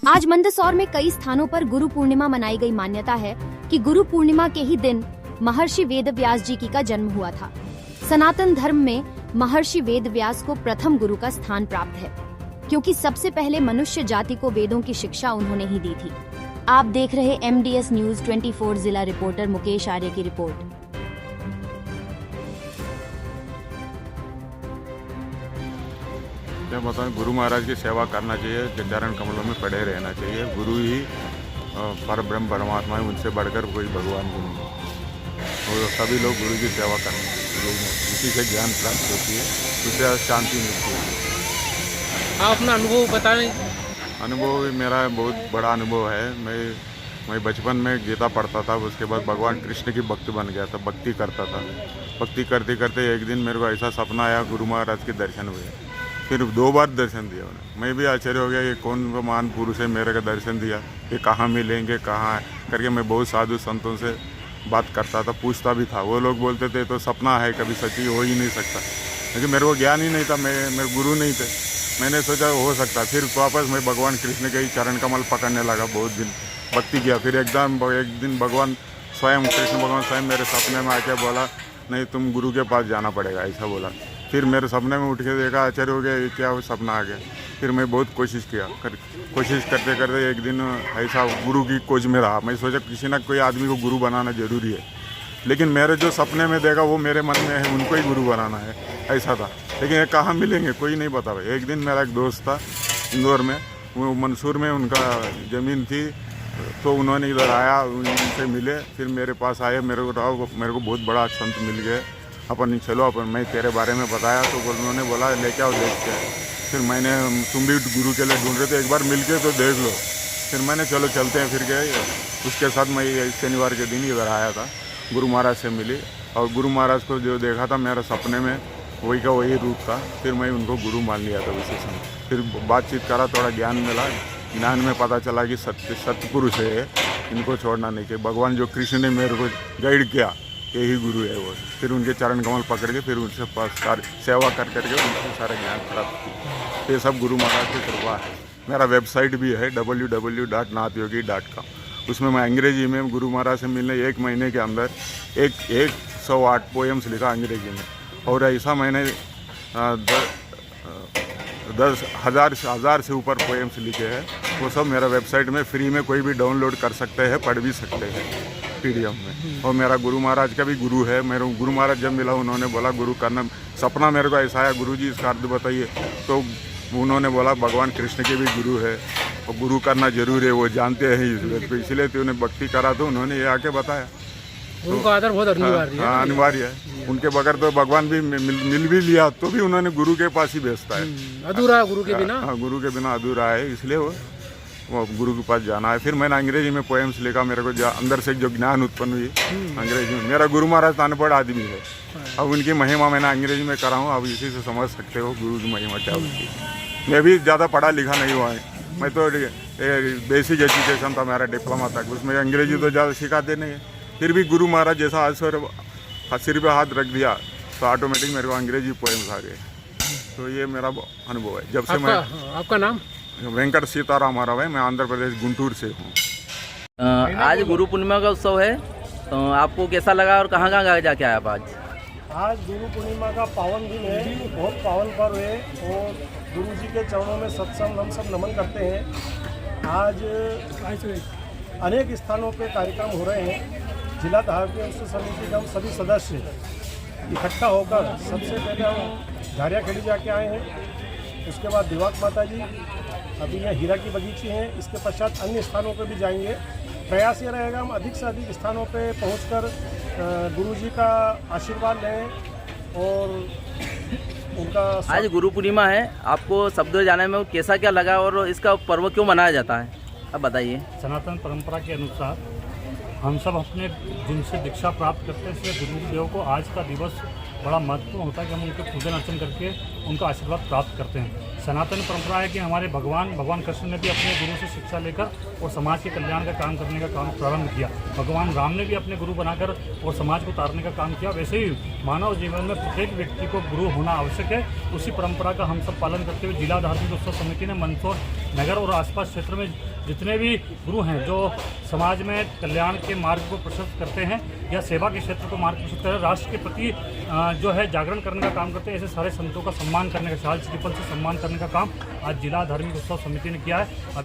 आज मंदसौर में कई स्थानों पर गुरु पूर्णिमा मनाई गई। मान्यता है कि गुरु पूर्णिमा के ही दिन महर्षि वेदव्यास जी की का जन्म हुआ था। सनातन धर्म में महर्षि वेदव्यास को प्रथम गुरु का स्थान प्राप्त है, क्योंकि सबसे पहले मनुष्य जाति को वेदों की शिक्षा उन्होंने ही दी थी। आप देख रहे MDS न्यूज 24 जिला रिपोर्टर मुकेश आर्य की रिपोर्ट। मैं बताऊं, गुरु महाराज की सेवा करना चाहिए, चरण कमलों में पड़े रहना चाहिए। गुरु ही पर ब्रह्म परमात्मा है, उनसे बढ़कर कोई भगवान भी नहीं है। और सभी लोग गुरु की सेवा करना चाहिए, उसी से ज्ञान प्राप्त होती है, उससे शांति मिलती है। आप अपना अनुभव बताएं। अनुभव मेरा बहुत बड़ा अनुभव है। मैं बचपन में गीता पढ़ता था, उसके बाद भगवान कृष्ण की भक्त बन गया था, भक्ति करता था। भक्ति करते करते एक दिन मेरे को ऐसा सपना आया, गुरु महाराज के दर्शन हुए। फिर 2 बार दर्शन दिया उन्हें। मैं भी आश्चर्य हो गया, ये कौन महान पुरुष है, मेरे का दर्शन दिया, ये कहाँ मिलेंगे, कहाँ है करके मैं बहुत साधु संतों से बात करता था, पूछता भी था। वो लोग बोलते थे तो सपना है, कभी सच्ची हो ही नहीं सकता। लेकिन मेरे को ज्ञान ही नहीं था, मेरे गुरु नहीं थे। मैंने सोचा हो सकता। फिर वापस मैं भगवान कृष्ण के ही चरण कमल पकड़ने लगा, बहुत दिन भक्ति किया। फिर एक दिन भगवान स्वयं, कृष्ण भगवान स्वयं मेरे सपने में आके बोला, नहीं तुम गुरु के पास जाना पड़ेगा, ऐसा बोला। फिर मेरे सपने में उठ के देखा, आश्चर्य हो गया, ये क्या वो सपना आ गया। फिर मैं बहुत कोशिश करते करते एक दिन ऐसा गुरु की खोज में रहा। मैं सोचा किसी न कोई आदमी को गुरु बनाना जरूरी है, लेकिन मेरे जो सपने में देखा वो मेरे मन में है, उनको ही गुरु बनाना है, ऐसा था। लेकिन ये कहाँ मिलेंगे कोई नहीं पता। एक दिन मेरा एक दोस्त था इंदौर में, वो मंसूर में उनका ज़मीन थी, तो उन्होंने इधर आया, उनसे मिले, फिर मेरे पास आए। मेरे को बहुत बड़ा संत मिल गए, अपन चलो अपन, मैं तेरे बारे में बताया तो उन्होंने बोला लेके आओ देखते हैं। फिर मैंने, तुम भी गुरु के लिए ढूंढ रहे थे, एक बार मिल के तो देख लो। फिर मैंने चलो चलते हैं, फिर गए। उसके साथ मैं शनिवार के दिन इधर आया था, गुरु महाराज से मिली, और गुरु महाराज को जो देखा था मेरे सपने में, वही का वही रूप था। फिर मैं उनको गुरु मान लिया था उसी समय। फिर बातचीत करा, थोड़ा ज्ञान मिला। ज्ञान में पता चला कि सत्य पुरुष है, इनको छोड़ना नहीं चाहिए। भगवान जो कृष्ण ने मेरे को गाइड किया, यही गुरु है वो। फिर उनके चरण कमल पकड़ के, फिर उनसे पास सेवा कर करके उनसे सारा ज्ञान प्राप्त किया। ये सब गुरु महाराज की कृपा है। मेरा वेबसाइट भी है www.nathyogi.com। उसमें मैं अंग्रेजी में गुरु महाराज से मिलने 1 महीने के अंदर 108 पोएम्स लिखा अंग्रेजी में। और ऐसा मैंने 10,000 से ऊपर पोएम्स लिखे हैं। वो सब मेरा वेबसाइट में फ्री में कोई भी डाउनलोड कर सकते हैं, पढ़ भी सकते हैं PDF में। और मेरा गुरु महाराज का भी गुरु है। मेरे गुरु महाराज जब मिला, उन्होंने बोला गुरु करना, सपना मेरे को ऐसा आया, गुरु जी इसका अर्थ बताइए। तो उन्होंने बोला भगवान कृष्ण के भी गुरु है और गुरु करना जरूर है, वो जानते हैं इस बात को, इसलिए तो उन्हें भक्ति करा, तो उन्होंने ये आके बताया। उनको आदर बहुत अनिवार्य है। अनिवार्य है। उनके बगैर तो भगवान भी मिल भी लिया तो भी उन्होंने गुरु के पास ही भेजता है। अधूरा गुरु के बिना। हाँ, गुरु के बिना अधूरा है, इसलिए वो गुरु के पास जाना है। फिर मैंने अंग्रेजी में पोएम्स लिखा। मेरे को अंदर से जो ज्ञान उत्पन्न हुई अंग्रेजी में। मेरा गुरु महाराज अनपढ़ आदमी है, अब उनकी महिमा मैंने अंग्रेजी में करा हूँ। अब इसी से समझ सकते हो गुरु की महिमा क्या होती है। मैं भी ज़्यादा पढ़ा लिखा नहीं हुआ है, मैं तो बेसिक एजुकेशन था मेरा, डिप्लोमा तक। उसमें अंग्रेजी तो ज़्यादा सिखाते नहीं है। फिर भी गुरु महाराज जैसा आज सिर पे हाथ रख दिया तो ऑटोमेटिक मेरे को अंग्रेजी पोएम्स आ गए। तो ये मेरा अनुभव है। जब से मैं, आपका नाम? वेंकट सीताराम राव है, मैं आंध्र प्रदेश गुंटूर से हूँ। आज गुरु पूर्णिमा का उत्सव है, तो आपको कैसा लगा और कहाँ कहाँ जाके आए आप आज गुरु पूर्णिमा का पावन दिन है, बहुत पावन पर्व है। और गुरु जी के चरणों में सत्संग हम सब नमन करते हैं। आज अनेक स्थानों पे कार्यक्रम हो रहे हैं। जिला धार्मिक उत्सव समिति के हम सभी सदस्य इकट्ठा होकर सबसे पहले हम झारियाखेड़ी जाके आए हैं, उसके बाद दिवाक माता जी, अभी यहाँ हीरा की बगीची हैं। इसके पश्चात अन्य स्थानों पर भी जाएंगे। प्रयास ये रहेगा हम अधिक से अधिक स्थानों पे पहुंचकर गुरु जी का आशीर्वाद लें। और उनका आज गुरु पूर्णिमा है, आपको शब्दों जाने में कैसा क्या लगा और इसका पर्व क्यों मनाया जाता है, अब बताइए। सनातन परंपरा के अनुसार हम सब अपने जिनसे दीक्षा प्राप्त करते हैं, इसलिए गुरुदेव को आज का दिवस बड़ा महत्वपूर्ण होता है कि हम उनके पूजन अर्चन करके उनका आशीर्वाद प्राप्त करते हैं। सनातन परंपरा है कि हमारे भगवान कृष्ण ने भी अपने गुरु से शिक्षा लेकर और समाज के कल्याण का काम करने का काम प्रारंभ किया। भगवान राम ने भी अपने गुरु बनाकर और समाज को उतारने का काम किया। वैसे ही मानव जीवन में प्रत्येक व्यक्ति को गुरु होना आवश्यक है। उसी परंपरा का हम सब पालन करते हुए जिला धार्मिक उत्सव समिति ने मंदसौर नगर और आसपास क्षेत्र में जितने भी गुरु हैं जो समाज में कल्याण के मार्ग को प्रशस्त करते हैं या सेवा के क्षेत्र को मार्ग प्रशस्त करते हैं, राष्ट्र के प्रति जो है जागरण करने का काम करते हैं, ऐसे सारे संतों का सम्मान करने का, शाल श्रीफल से सम्मान करने का काम आज जिला धार्मिक उत्सव समिति ने किया है।